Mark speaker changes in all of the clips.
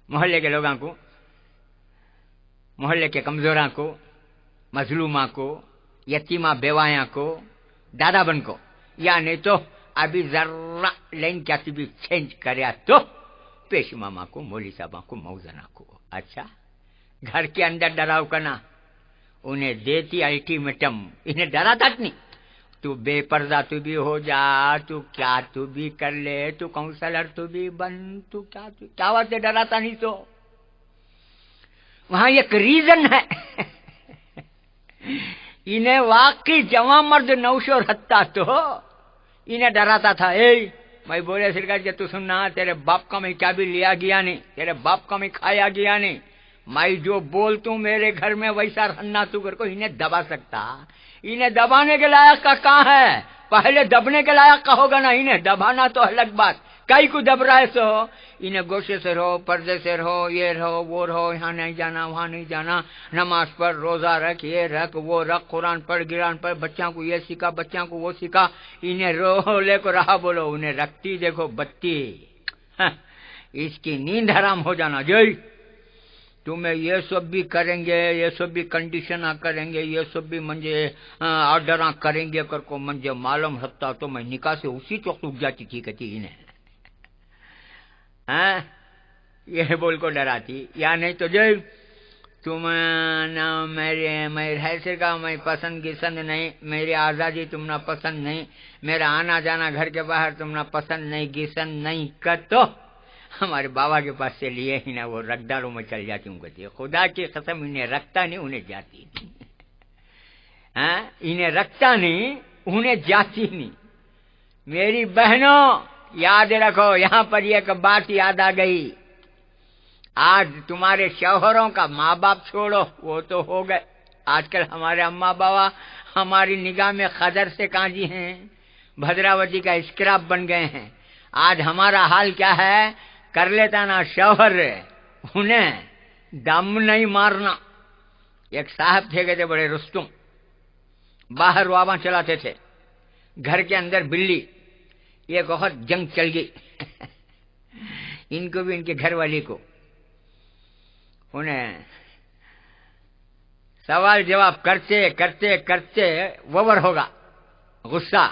Speaker 1: محلے کے لوگوں کو، محلے کے کمزوراں کو، مظلوماں کو، یتیمہ بیوایاں کو، دادا بن کو، یا نہیں تو ابھی ذرا لین کیا بھی چینج کریا تو پیش ماما کو، مولی صاحبہ کو، موزنہ کو. اچھا گھر کے اندر ڈراؤ کرنا، انہیں دیتی الٹیمیٹم، انہیں ڈرا تک نہیں. تو بے پردہ تو بھی ہو جا، تو کیا تو بھی کر لے، تو کاؤنسلر تو بھی بن، تو کیا بات ہے ڈراتا نہیں تو. وہاں ایک ریزن ہے. انہیں واقعی جوان مرد نوشور ہتھا تو انہیں ڈراتا تھا. میں بولے سرکار جی تو سننا، تیرے باپ کا میں کیا بھی لیا گیا نہیں، تیرے باپ کا میں کھایا گیا نہیں، میں جو بولتا ہوں میرے گھر میں ویسا رہنا تو کر کو. انہیں دبا سکتا، انہیں دبانے کے لائق کا کہاں ہے؟ پہلے دبنے کے لائق کا ہوگا نا. انہیں دبانا تو الگ بات، کئی کو دب رہا ہے سو. انہیں گوشے سے رہو، پردے سے رہو، یہ رہو وہ رہو، یہاں نہیں جانا وہاں نہیں جانا، نماز پڑھ، روزہ رکھ، یہ رکھ وہ رکھ، قرآن پڑھ، گران پڑھ، بچوں کو یہ سکھا، بچوں کو وہ سکھا. انہیں رو لے کو رہا بولو، انہیں رکھتی دیکھو بتی. اس کی نیند حرام ہو جانا. جی تمہیں یہ سب بھی کریں گے، یہ سب بھی کنڈیشن کریں گے، یہ سب بھی منجے آرڈر کریں گے کر کو منجے معلوم ہوتا تو میں نکاح سے اسی وقت اٹھ جاتی تھی کہتی انہیں. یہ بول کو ڈراتی. یا نہیں تو جو تم نہ میرے حیثیت کا میں پسند گسند نہیں، میری آزادی تم نہ پسند نہیں، میرا آنا جانا گھر کے باہر تم نہ پسند نہیں گسند نہیں کر تو ہمارے بابا کے پاس سے لیے ہی نا وہ رکھ ڈالوں میں چل جاتی ہوں کہتی ہے. خدا کی قسم انہیں رکھتا نہیں انہیں جاتی نہیں. انہیں رکھتا نہیں انہیں جاتی نہیں. میری بہنوں یاد رکھو، یہاں پر ایک بات یاد آ گئی. آج تمہارے شوہروں کا ماں باپ چھوڑو وہ تو ہو گئے، آج کل ہمارے اماں بابا ہماری نگاہ میں خضر سے کانجی ہیں، بھدراوتی کا اسکراپ بن گئے ہیں. آج ہمارا حال کیا ہے؟ کر لیتا نا شوہر انہیں دم نہیں مارنا. ایک صاحب تھے گئے تھے بڑے رستم، باہر واباں چلاتے تھے، گھر کے اندر بلی. ایک وقت جنگ چل گئی ان کو بھی ان کے گھر والی کو. انہیں سوال جواب کرتے کرتے کرتے وور ہوگا غصہ،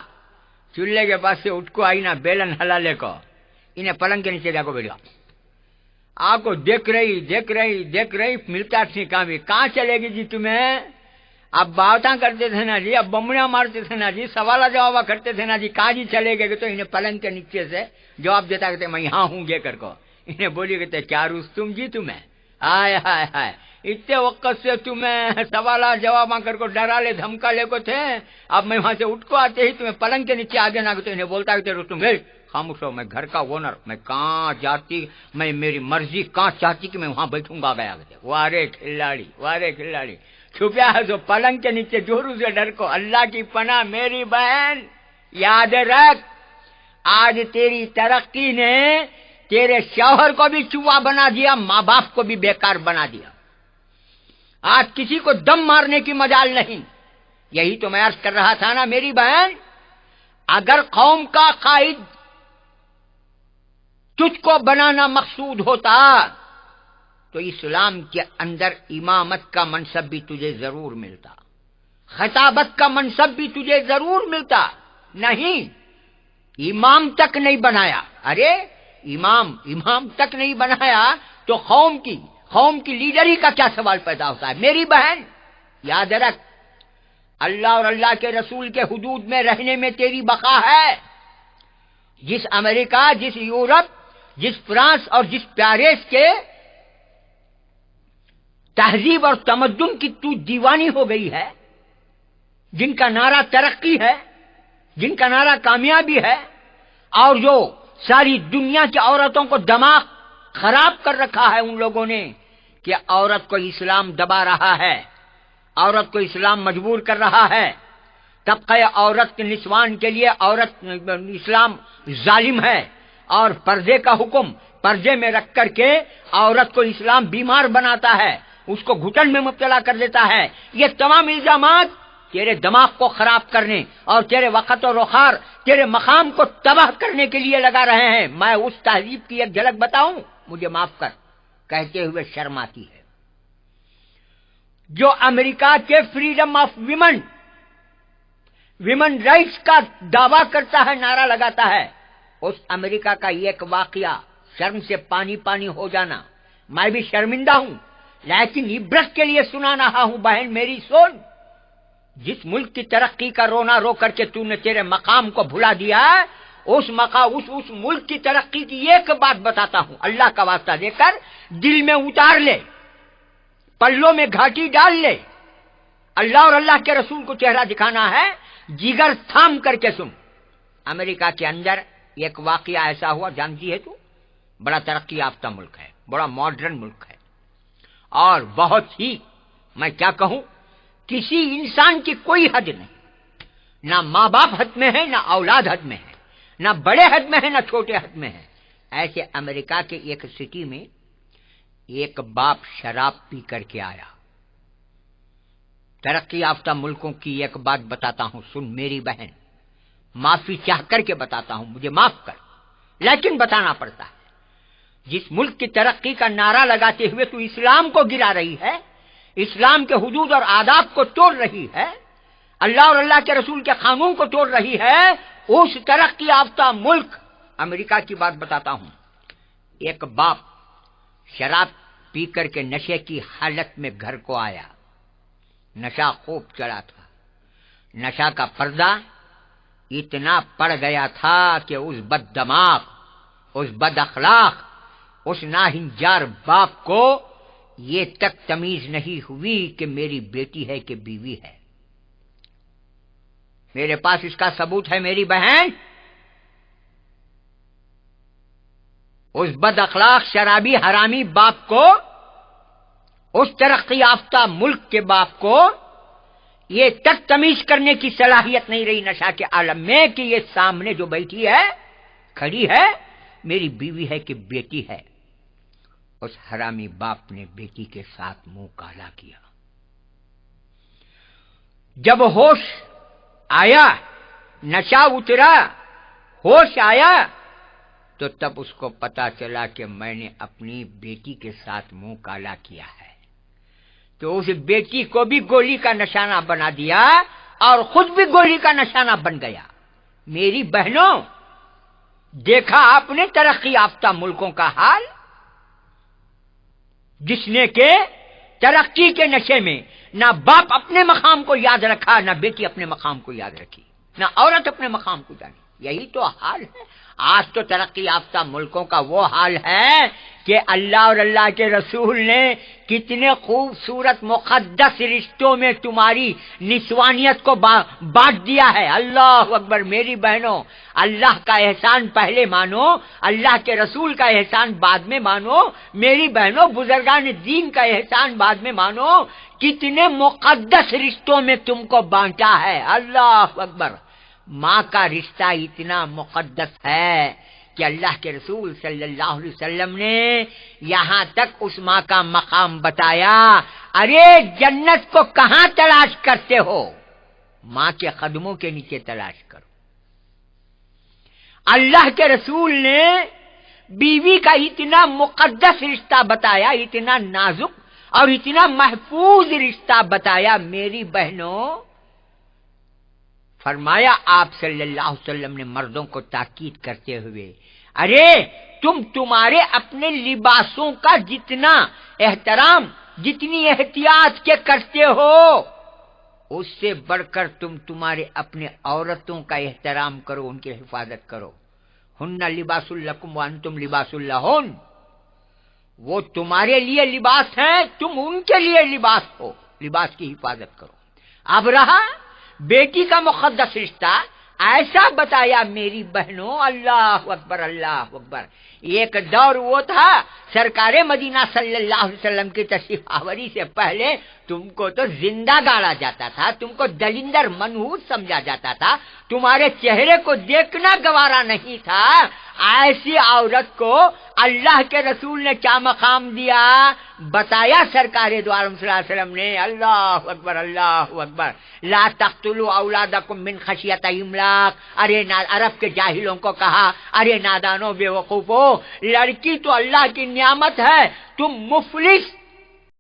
Speaker 1: چولہے کے پاس سے اٹھ کو آئی نا بیلن ہلا لے کو، انہیں پلنگ کے نیچے جا کو بیٹھا. آپ کو دیکھ رہی ملتا تھی کہاں بھی. کہاں چلے گی جی تمہیں؟ اب باتاں کرتے تھے نا جی، اب بمڑیاں مارتے تھے نا جی، سوالا جواب کرتے تھے نا جی، کہاں جی چلے گئے؟ تو انہیں پلنگ کے نیچے سے جواب دیتا کہتے میں یہاں ہوں گے کر کو. انہیں بولی کہتے کیا رستم جی تمہیں ہائے ہائے ہائے اتنے وقت سے تمہیں سوالا جواب کر کو ڈرا لے دھمکا لے کو تھے، اب میں وہاں سے اٹھ کو آتے ہی تمہیں پلنگ کے نیچے آگے نہ تو انہیں بولتا کہ رستم خاموش ہو، میں گھر کا اونر، میں کہاں جاتی، میں میری مرضی کہاں چاہتی کہ میں وہاں بیٹھوں گا گیا. وارے کھلاڑی چھپیا ہے جو پلنگ کے نیچے جورو سے ڈر کو. اللہ کی پناہ میری بہن یاد رکھ، آج تیری ترقی نے تیرے شوہر کو بھی چوہا بنا دیا، ماں باپ کو بھی بیکار بنا دیا. آج کسی کو دم مارنے کی مجال نہیں. یہی تو میں عرض کر رہا تھا نا میری بہن، اگر قوم کا قائد تجھ کو بنانا مقصود ہوتا تو اسلام کے اندر امامت کا منصب بھی تجھے ضرور ملتا، خطابت کا منصب بھی تجھے ضرور ملتا. نہیں، امام تک نہیں بنایا. ارے امام تک نہیں بنایا تو قوم کی لیڈری کا کیا سوال پیدا ہوتا ہے؟ میری بہن یاد رکھ، اللہ اور اللہ کے رسول کے حدود میں رہنے میں تیری بقا ہے. جس امریکہ، جس یورپ، جس فرانس اور جس پیرس کے تہذیب اور تمدن کی تو دیوانی ہو گئی ہے، جن کا نعرہ ترقی ہے، جن کا نعرہ کامیابی ہے، اور جو ساری دنیا کی عورتوں کو دماغ خراب کر رکھا ہے ان لوگوں نے کہ عورت کو اسلام دبا رہا ہے، عورت کو اسلام مجبور کر رہا ہے، طبقہ عورت کے نسوان کے لیے اسلام ظالم ہے، اور پردے کا حکم پردے میں رکھ کر کے عورت کو اسلام بیمار بناتا ہے، اس کو گھٹن میں مبتلا کر دیتا ہے. یہ تمام الزامات تیرے دماغ کو خراب کرنے اور تیرے وقت و رخار، تیرے مقام کو تباہ کرنے کے لیے لگا رہے ہیں. میں اس تہذیب کی ایک جھلک بتاؤں، مجھے معاف کر، کہتے ہوئے شرم آتی ہے۔ جو امریکہ کے فریڈم آف ویمن رائٹس کا دعویٰ کرتا ہے، نعرہ لگاتا ہے، اس امریکہ کا ایک واقعہ شرم سے پانی پانی ہو جانا، میں بھی شرمندہ ہوں، لیکن عبرت کے لیے سنا رہا ہوں۔ بہن میری سن، جس ملک کی ترقی کا رونا رو کر کے تو نے تیرے مقام کو بھلا دیا ہے، اس ملک کی ترقی کی ایک بات بتاتا ہوں، اللہ کا واسطہ دے کر دل میں اتار لے، پلوں میں گھاٹی ڈال لے۔ اللہ اور اللہ کے رسول کو چہرہ دکھانا ہے، جگر تھام کر کے سن۔ امریکہ کے اندر ایک واقعہ ایسا ہوا، جانتی ہے تو، بڑا ترقی یافتہ ملک ہے، بڑا ماڈرن ملک ہے، اور بہت ہی، میں کیا کہوں، کسی انسان کی کوئی حد نہیں، نہ ماں باپ حد میں ہے، نہ اولاد حد میں ہے، نہ بڑے حد میں ہے، نہ چھوٹے حد میں ہے۔ ایسے امریکہ کے ایک سٹی میں ایک باپ شراب پی کر کے آیا۔ ترقی یافتہ ملکوں کی ایک بات بتاتا ہوں، سن میری بہن، معافی چاہ کر کے بتاتا ہوں، مجھے معاف کر، لیکن بتانا پڑتا ہے۔ جس ملک کی ترقی کا نعرہ لگاتے ہوئے تو اسلام کو گرا رہی ہے، اسلام کے حدود اور آداب کو توڑ رہی ہے، اللہ اور اللہ کے رسول کے قانون کو توڑ رہی ہے، اس ترقی یافتہ ملک امریکہ کی بات بتاتا ہوں۔ ایک باپ شراب پی کر کے نشے کی حالت میں گھر کو آیا، نشہ خوب چڑھا تھا، نشہ کا پردہ اتنا پڑ گیا تھا کہ اس بد دماغ، اس بد اخلاق، اس ناہنجار باپ کو یہ تک تمیز نہیں ہوئی کہ میری بیٹی ہے کہ بیوی ہے۔ میرے پاس اس کا ثبوت ہے میری بہن۔ اس بد اخلاق شرابی حرامی باپ کو، اس ترقی یافتہ ملک کے باپ کو یہ تک تمیز کرنے کی صلاحیت نہیں رہی نشہ کے عالم میں کہ یہ سامنے جو بیٹھی ہے، کھڑی ہے، میری بیوی ہے کہ بیٹی ہے۔ اس حرامی باپ نے بیٹی کے ساتھ منہ کالا کیا۔ جب ہوش آیا، نشہ اترا، ہوش آیا، تو تب اس کو پتا چلا کہ میں نے اپنی بیٹی کے ساتھ منہ کالا کیا ہے، تو اس بیٹی کو بھی گولی کا نشانہ بنا دیا اور خود بھی گولی کا نشانہ بن گیا۔ میری بہنوں، دیکھا آپ نے ترقی یافتہ ملکوں کا حال، جس نے کہ ترقی کے نشے میں نہ باپ اپنے مقام کو یاد رکھا، نہ بیٹی اپنے مقام کو یاد رکھی، نہ عورت اپنے مقام کو جانی۔ یہی تو حال ہے آج تو ترقی یافتہ ملکوں کا۔ وہ حال ہے کہ اللہ اور اللہ کے رسول نے کتنے خوبصورت مقدس رشتوں میں تمہاری نسوانیت کو بانٹ دیا ہے۔ اللہ اکبر میری بہنوں، اللہ کا احسان پہلے مانو، اللہ کے رسول کا احسان بعد میں مانو۔ میری بہنوں، بزرگان دین کا احسان بعد میں مانو۔ کتنے مقدس رشتوں میں تم کو بانٹا ہے۔ اللہ اکبر۔ ماں کا رشتہ اتنا مقدس ہے کہ اللہ کے رسول صلی اللہ علیہ وسلم نے یہاں تک اس ماں کا مقام بتایا، ارے جنت کو کہاں تلاش کرتے ہو؟ ماں کے قدموں کے نیچے تلاش کرو۔ اللہ کے رسول نے بیوی کا اتنا مقدس رشتہ بتایا، اتنا نازک اور اتنا محفوظ رشتہ بتایا۔ میری بہنوں، فرمایا آپ صلی اللہ علیہ وسلم نے مردوں کو تاکید کرتے ہوئے، ارے تمہارے اپنے لباسوں کا جتنا احترام، جتنی احتیاط کے کرتے ہو، اس سے بڑھ کر تمہارے اپنے عورتوں کا احترام کرو، ان کی حفاظت کرو۔ ہن لباس لکم وانتم لباس لہن، وہ تمہارے لیے لباس ہیں، تم ان کے لیے لباس ہو، لباس کی حفاظت کرو۔ اب رہا بیٹی کا مقدس رشتہ، ایسا بتایا میری بہنوں، اللہ اکبر اللہ اکبر۔ ایک دور وہ تھا سرکار مدینہ صلی اللہ علیہ وسلم کی تشریف آوری سے پہلے تم کو تو زندہ گاڑا جاتا تھا، تم کو دلندر منحوس سمجھا جاتا تھا، تمہارے چہرے کو دیکھنا گوارا نہیں تھا۔ ایسی عورت کو اللہ کے رسول نے کیا مقام دیا بتایا سرکار دو عالم صلی اللہ علیہ وسلم نے۔ اللہ اکبر اللہ اکبر۔ لا تقتلوا اولادکم من خشیۃ املاق، ارے عرب کے جاہلوں کو کہا، ارے نادانوں بے وقوفوں، لڑکی تو اللہ کی نعمت ہے، تم مفلس